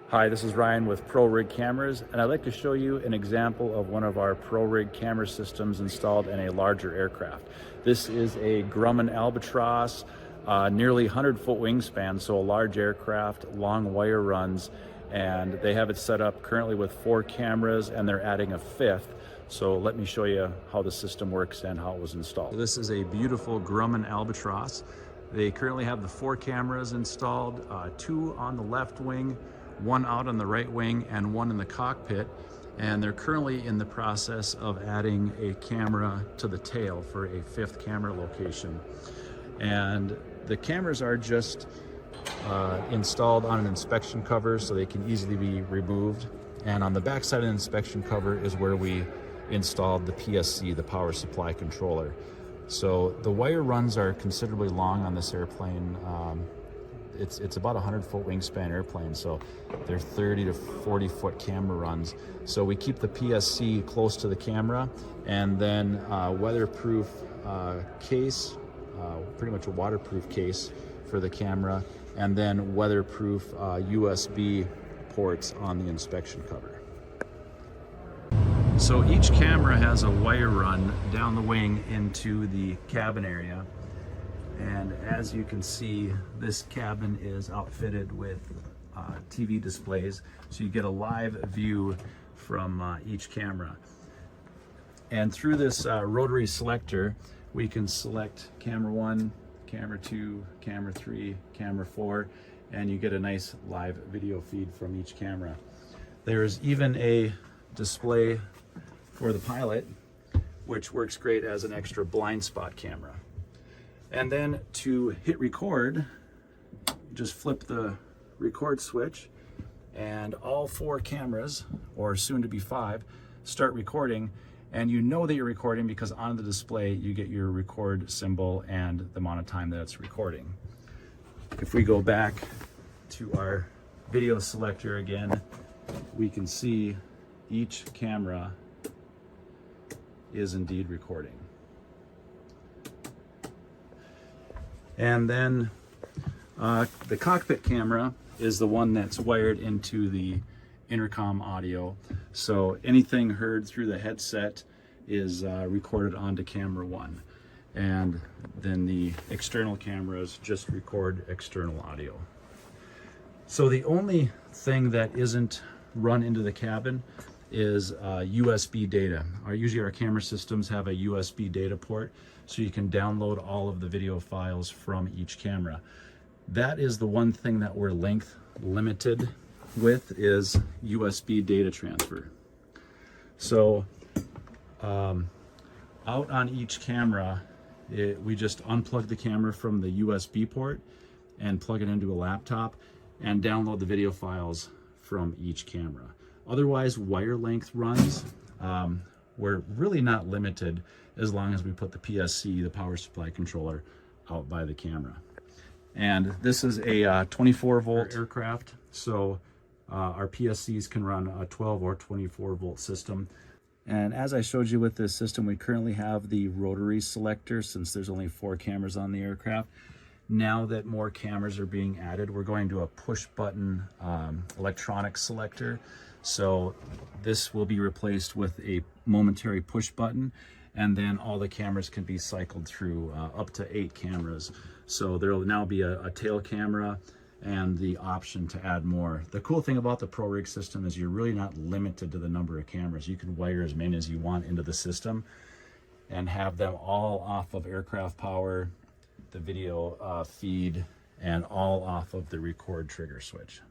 Hi, this is Ryan with ProRig Cameras, and I'd like to show you an example of one of our ProRig camera systems installed in a larger aircraft. This is a Grumman Albatross, nearly 100-foot wingspan, so a large aircraft, long wire runs, and they have it set up currently with 4 cameras, and they're adding a 5th. So let me show you how the system works and how it was installed. This is a beautiful Grumman Albatross. They currently have the 4 cameras installed, 2 on the left wing, 1 out on the right wing, and 1 in the cockpit. And they're currently in the process of adding a camera to the tail for a 5th camera location. And the cameras are just installed on an inspection cover so they can easily be removed. And on the back side of the inspection cover is where we installed the PSC, the power supply controller. So the wire runs are considerably long on this airplane. It's about a 100-foot wingspan airplane, so they're 30 to 40-foot camera runs. So we keep the PSC close to the camera, and then weatherproof case, pretty much a waterproof case for the camera, and then weatherproof USB ports on the inspection cover. So each camera has a wire run down the wing into the cabin area. And as you can see, this cabin is outfitted with TV displays, so you get a live view from each camera. And through this rotary selector, we can select camera 1, camera 2, camera 3, camera 4, and you get a nice live video feed from each camera. There is even a display for the pilot, which works great as an extra blind spot camera. And then to hit record, just flip the record switch, and all 4 cameras, or soon to be 5, start recording. And you know that you're recording because on the display you get your record symbol and the amount of time that it's recording. If we go back to our video selector again, we can see each camera is indeed recording. And then the cockpit camera is the one that's wired into the intercom audio. So anything heard through the headset is recorded onto camera 1. And then the external cameras just record external audio. So the only thing that isn't run into the cabin is USB data. Usually our camera systems have a USB data port, so you can download all of the video files from each camera. That is the one thing that we're length limited with, is USB data transfer. So out on each camera, we just unplug the camera from the USB port and plug it into a laptop and download the video files from each camera. Otherwise, wire length runs, we're really not limited as long as we put the PSC, the power supply controller, out by the camera. And this is a 24-volt aircraft, so our PSCs can run a 12 or 24-volt system. And as I showed you with this system, we currently have the rotary selector since there's only 4 cameras on the aircraft. Now that more cameras are being added, we're going to a push-button electronic selector. So this will be replaced with a momentary push button, and then all the cameras can be cycled through, up to 8 cameras. So there will now be a tail camera and the option to add more. The cool thing about the ProRig system is you're really not limited to the number of cameras. You can wire as many as you want into the system and have them all off of aircraft power, the video feed, and all off of the record trigger switch.